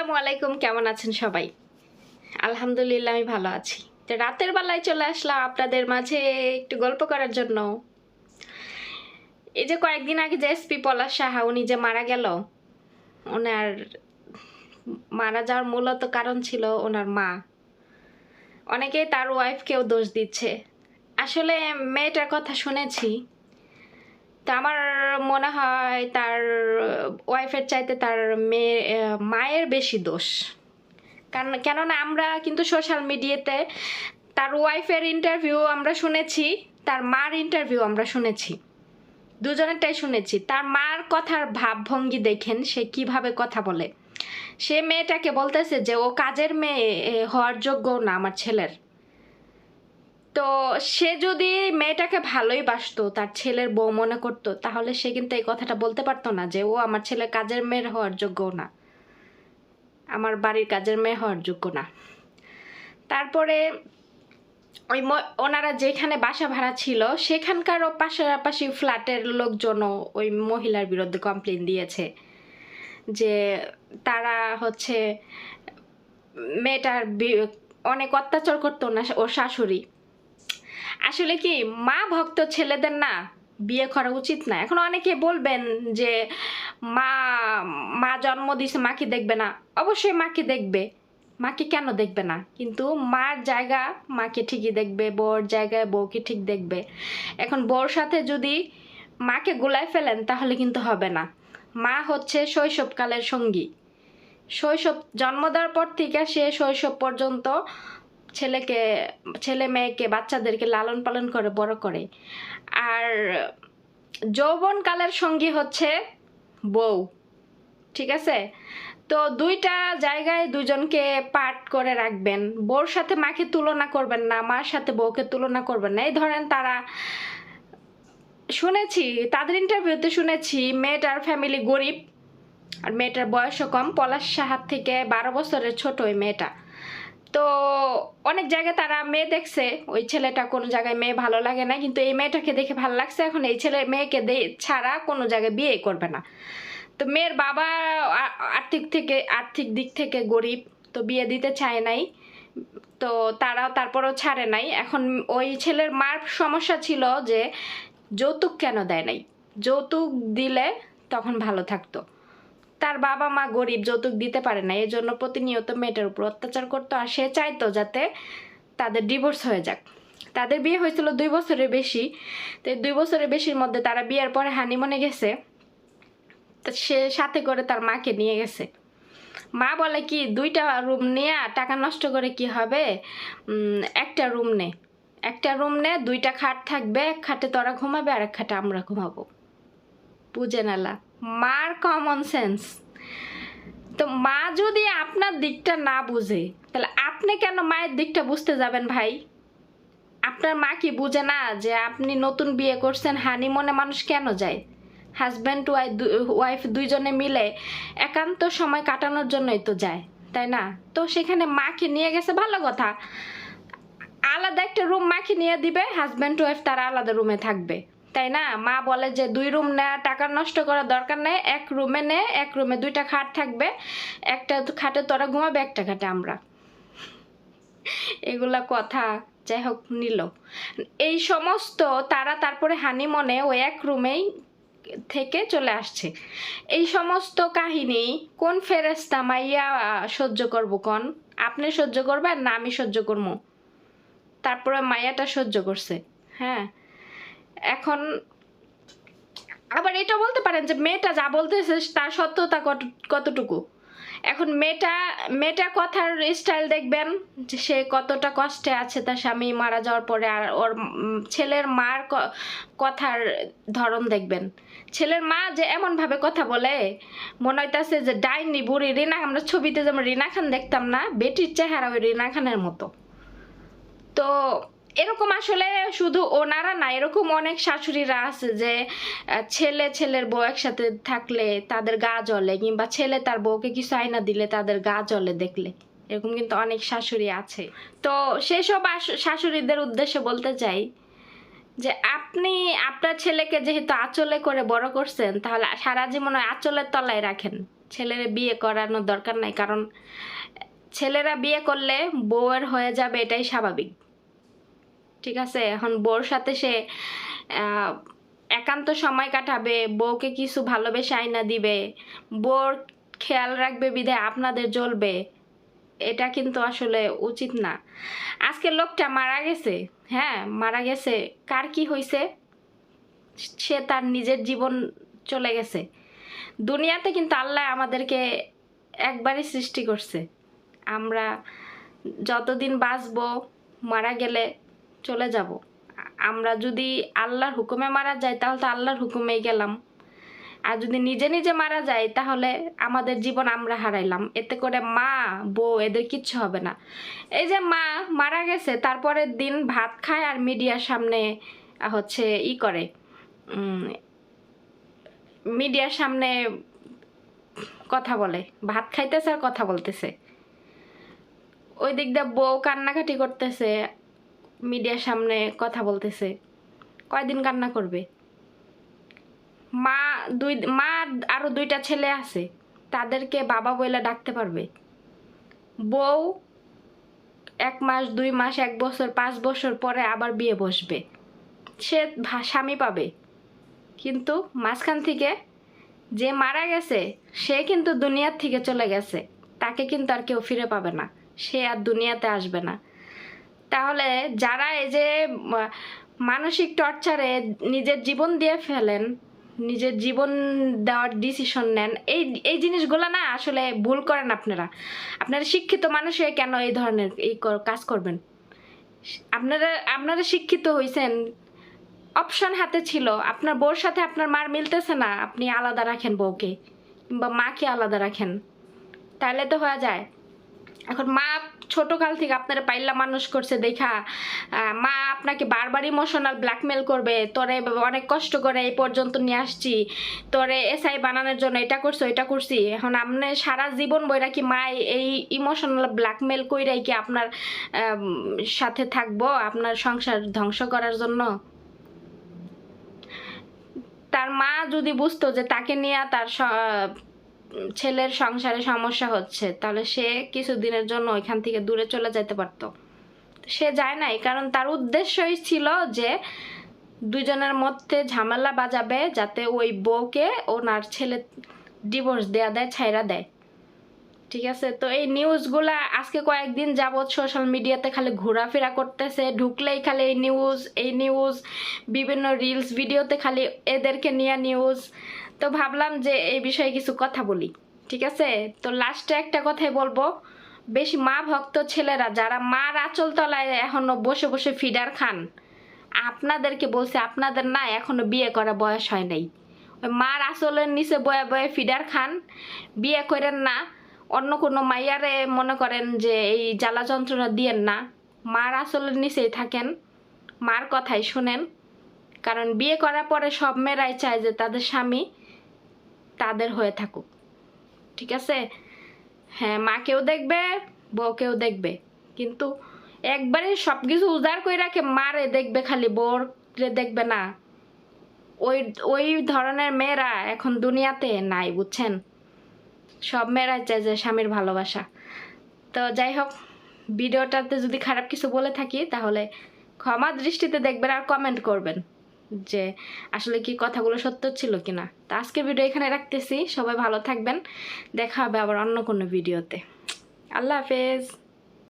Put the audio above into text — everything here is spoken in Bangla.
আসসালামু আলাইকুম, কেমন আছেন সবাই? আলহামদুলিল্লাহ আমি ভালো আছি। তো রাতের বেলায় চলে আসলাম আপনাদের মাঝে একটু গল্প করার জন্য। এই যে কয়েকদিন আগে যে এসপি পলাশ সাহা উনি যে মারা গেল, ওনার মারা যাওয়ার মূলত কারণ ছিল ওনার মা। অনেকেই তার ওয়াইফকেও দোষ দিচ্ছে। আসলে মেয়েটার কথা শুনেছি, তো আমার মনে হয় তার ওয়াইফের চাইতে তার মায়ের বেশি দোষ। কেননা আমরা কিন্তু সোশ্যাল মিডিয়াতে তার ওয়াইফের ইন্টারভিউ আমরা শুনেছি, তার মার ইন্টারভিউ আমরা শুনেছি, দুজনেরটাই শুনেছি। তার মার কথার ভাবভঙ্গি দেখেন, সে কিভাবে কথা বলে। সে মেয়েটাকে বলতেছে যে ও কাজের মেয়ে হওয়ার যোগ্য না আমার ছেলের। তো সে যদি মেয়েটাকে ভালোই বাসতো, তার ছেলের বউ মনে করতো, তাহলে সে কিন্তু এই কথাটা বলতে পারতো না যে ও আমার ছেলে কাজের মেয়ের হওয়ার যোগ্য না, আমার বাড়ির কাজের মেয়ে হওয়ার যোগ্য না। তারপরে ওই ওনারা যেখানে বাসা ভাড়া ছিল সেখানকারও পাশাপাশি ফ্ল্যাটের লোকজনও ওই মহিলার বিরুদ্ধে কমপ্লেন দিয়েছে যে তারা হচ্ছে মেয়েটার অনেক অত্যাচার করতো না ওর শাশুড়ি। আসলে কি মা ভক্ত ছেলেদের না বিয়ে করা উচিত না। এখন অনেকে বলবেন যে মা মা জন্ম দিয়েছে, মাকে দেখবে না। অবশ্যই মাকে দেখবে, মাকে কেন দেখবে না, কিন্তু মার জায়গা মাকে ঠিকই দেখবে, বউর জায়গায় বউকে ঠিক দেখবে। এখন বউর সাথে যদি মাকে গুলায় ফেলেন তাহলে কিন্তু হবে না। মা হচ্ছে শৈশবকালের সঙ্গী। শৈশব জন্ম দেওয়ার পর থেকে সে শৈশব পর্যন্ত ছেলে মেয়েকে বাচ্চাদেরকে লালন পালন করে বড় করে। আর যৌবনকালের সঙ্গী হচ্ছে বউ, ঠিক আছে? তো দুইটা জায়গায় দুজনকে পার্ট করে রাখবেন। বউর সাথে মাকে তুলনা করবেন না, মার সাথে বউকে তুলনা করবেন না। এই ধরেন তারা শুনেছি, তাদের ইন্টারভিউতে শুনেছি মেয়েটার ফ্যামিলি গরিব আর মেয়েটার বয়সও কম। পলাশ সাহার থেকে 12 বছরের ছোট ওই মেয়েটা। তো অনেক জায়গায় তারা মেয়ে দেখছে, ওই ছেলেটা কোনো জায়গায় মেয়ে ভালো লাগে না, কিন্তু এই মেয়েটাকে দেখে ভালো লাগছে। এখন এই মেয়েকে ছাড়া কোনো জায়গায় বিয়ে করবে না। তো মেয়ের বাবা আর্থিক দিক থেকে গরিব, তো বিয়ে দিতে চায় নাই, তো তারাও তারপরেও ছাড়ে নাই। এখন ওই ছেলের মার সমস্যা ছিল যে যৌতুক কেন দেয় নাই, যৌতুক দিলে তখন ভালো থাকতো। তার বাবা মা গরিব, যৌতুক দিতে পারে না, এই জন্য প্রতিনিয়ত মেয়েটার উপর অত্যাচার করতো। আর সে চাইতো যাতে তাদের ডিভোর্স হয়ে যাক। তাদের বিয়ে হয়েছিল 2 বছরের বেশি। তো 2 বছরের বেশির মধ্যে তারা বিয়ের পরে হানিমুনে গেছে, তো সে সাথে করে তার মাকে নিয়ে গেছে। মা বলে কি 2টা রুম নিয়ে টাকা নষ্ট করে কি হবে, একটা রুম নে, 2টা খাট থাকবে, এক খাটে তোরা ঘুমাবে আর এক খাটে আমরা ঘুমাবো। বুঝে নালা মার কমন সেন্স। তো মা যদি আপনার দিকটা না বুঝে তাহলে আপনি কেন মায়ের দিকটা বুঝতে যাবেন ভাই? আপনার মা কি বুঝে না যে আপনি নতুন বিয়ে করছেন, হানিমুনে মানুষ কেন যায়? হাজব্যান্ড ওয়াইফ দুইজনে মিলে একান্ত সময় কাটানোর জন্যই তো যায়, তাই না? তো সেখানে মাকে নিয়ে গেছে, ভালো কথা। আলাদা একটা রুম মাকে নিয়ে দিবে, হাজব্যান্ড ওয়াইফ তারা আলাদা রুমে থাকবে, তাই না? মা বলে যে 2 রুম নেওয়া টাকা নষ্ট করার দরকার নেই, এক রুমে নে, এক রুমে 2টা খাট থাকবে, একটা খাটে তোরা ঘুমাবে, একটা খাটে আমরা। এগুলা কথা যাই হোক নিল। এই সমস্ত তারা তারপরে হানিমুনে ওই এক রুমেই থেকে চলে আসছে। এই সমস্ত কাহিনী কোন ফেরেশতা মাইয়া সহ্য করব কোন? আপনি সহ্য করবেন না আমি সহ্য করবো? তারপরে মাইয়াটা সহ্য করছে। হ্যাঁ, এখন আবার এটা বলতে পারেন যে মেয়েটা যা বলতেছে তার সত্যতা কতটুকু। এখন মেয়েটা কথার স্টাইল দেখবেন যে সে কতটা কষ্টে আছে তার স্বামী মারা যাওয়ার পরে। আর ওর ছেলের মার কথার ধরন দেখবেন, ছেলের মা যে এমনভাবে কথা বলে মনে হইতেছে যে ডাইনি বুড়ি রিনা। আমরা ছবিতে যেমন রিনা খান দেখতাম না, বেটির চেহারা ওই রিনা খানের মতো। তো এরকম আসলে শুধু ওনারা না, এরকম অনেক শাশুড়িরা আছে যে ছেলের বউ একসাথে থাকলে তাদের গা জ্বলে, কিংবা ছেলে তার বউকে কিছু আয়না দিলে তাদের গা জ্বলে দেখলে। এরকম কিন্তু অনেক শাশুড়ি আছে। তো সেসব শাশুড়িদের উদ্দেশ্যে বলতে চাই যে আপনি আপনার ছেলেকে যেহেতু আঁচলে করে বড় করছেন, তাহলে সারা জীবন ওই আঁচলের তলায় রাখেন। ছেলেরা বিয়ে করানোর দরকার নাই, কারণ ছেলেরা বিয়ে করলে বউয়ের হয়ে যাবে, এটাই স্বাভাবিক। ঠিক আছে, এখন বউর সাথে সে একান্ত সময় কাটাবে, বউকে কিছু ভালোবেসে আইনা দিবে, বউর খেয়াল রাখবে বিধায় আপনাদের জ্বলবে, এটা কিন্তু আসলে উচিত না। আজকে লোকটা মারা গেছে, হ্যাঁ মারা গেছে, কার কি হয়েছে? সে তার নিজের জীবন চলে গেছে। দুনিয়াতে কিন্তু আল্লাহ আমাদেরকে একবারই সৃষ্টি করছে, আমরা যতদিন বাঁচবো, মারা গেলে চলে যাব। আমরা যদি আল্লাহর হুকুমে মারা যাই তাহলে তো আল্লাহর হুকুমেই গেলাম, আর যদি নিজে নিজে মারা যায় তাহলে আমাদের জীবন আমরা হারাইলাম। এতে করে মা বউ এদের কিচ্ছু হবে না। এই যে মা মারা গেছে, তারপরের দিন ভাত খায় আর মিডিয়ার সামনে হচ্ছে করে মিডিয়ার সামনে কথা বলে, ভাত খাইতেছে আর কথা বলতেছে। ওই দিক দিয়ে বউ কান্নাকাটি করতেছে, মিডিয়ার সামনে কথা বলতেছে। কয়দিন কান্না করবে? মা আরো 2টা ছেলে আছে, তাদেরকে বাবা বলে ডাকতে পারবে? বউ 1 মাস 2 মাস 1 বছর 5 বছর পরে আবার বিয়ে বসবে, সে স্বামী পাবে। কিন্তু মাঝখান থেকে যে মারা গেছে সে কিন্তু দুনিয়ার থেকে চলে গেছে, তাকে কিন্তু আর কেউ ফিরে পাবে না, সে আর দুনিয়াতে আসবে না। তাহলে যারা এই যে মানসিক টর্চারে নিজের জীবন দিয়ে ফেলেন, নিজের জীবন দেওয়ার ডিসিশন নেন, এই জিনিসগুলো না আসলে ভুল করেন আপনারা। আপনারা শিক্ষিত মানুষ হয়ে কেন এই ধরনের কাজ করবেন? আপনারা শিক্ষিত হয়েছেন, অপশন হাতে ছিল, আপনার বউর সাথে আপনার মার মিলতেছে না, আপনি আলাদা রাখেন বউকে, কিংবা মাকে আলাদা রাখেন, তাহলে তো হয়ে যায়। এখন মা ছোটকাল থেকে আপনারা পাইলা মানুষ করছে দেখা মা আপনাকে বারবার ইমোশনাল ব্ল্যাকমেল করবে, তোরে অনেক কষ্ট করে এই পর্যন্ত নিয়ে আসছি, তোরে এসআই বানানোর জন্য এটা করছো এটা করছি। এখন আপনি সারা জীবন বইরা কি মা এই ইমোশনাল ব্ল্যাকমেল কইরাই কি আপনার সাথে থাকবো, আপনার সংসার ধ্বংস করার জন্য? তার মা যদি বুঝতো যে তাকে নিয়ে তার ছেলের সংসারে সমস্যা হচ্ছে, তাহলে সে কিছুদিনের জন্য ওইখান থেকে দূরে চলে যেতে পারতো। সে যায় নাই, কারণ তার উদ্দেশ্যই ছিল যে দুজনের মধ্যে ঝামেলা বাজাবে, যাতে ওই বউকে ওনার ছেলে ডিভোর্স দেয়া দেয়, ছাইরা দেয়। ঠিক আছে, তো এই নিউজগুলা আজকে কয়েকদিন যাবৎ সোশ্যাল মিডিয়াতে খালি ঘোরাফেরা করতেছে, ঢুকলেই খালি এই নিউজ, বিভিন্ন রিলস ভিডিওতে খালি এদেরকে নিয়ে নিউজ। তো ভাবলাম যে এই বিষয়ে কিছু কথা বলি। ঠিক আছে, তো লাস্টে একটা কথাই বলবো, বেশি মা ভক্ত ছেলেরা যারা মার আঁচল তলায় এখনো বসে বসে ফিডার খান, আপনাদেরকে বলছে আপনাদের না এখনো বিয়ে করা বয়স হয় নাই। ওই মার আঁচলের নিচে বয়ে বয়ে ফিডার খান, বিয়ে করেন না। অন্য কোনো মাইয়ারে মনে করেন যে এই জ্বালা যন্ত্রণা দিয়েন না, মার আঁচলের নিচেই থাকেন, মার কথাই শুনেন। কারণ বিয়ে করার পরে সব মেয়েরাই চায় যে তাদের স্বামী তাদের হয়ে থাকুক। ঠিক আছে, হ্যাঁ মাকেও দেখবে বউকেও দেখবে, কিন্তু একবারে সব কিছু উজাড় করে রাখে মারে দেখবে খালি, বউরে দেখবে না। ওই ধরনের মেয়েরা এখন দুনিয়াতে নাই, বুঝছেন? সব মেয়েরাই চায় যে স্বামীর ভালোবাসা। তো যাই হোক, ভিডিওটাতে যদি খারাপ কিছু বলে থাকি তাহলে ক্ষমা দৃষ্টিতে দেখবেন, আর কমেন্ট করবেন যে আসলে কি কথাগুলো সত্য ছিল কিনা। তো আজকের ভিডিও এখানে রাখতেছি, সবাই ভালো থাকবেন, দেখা হবে আবার অন্য কোনো ভিডিওতে। আল্লাহ হাফেজ।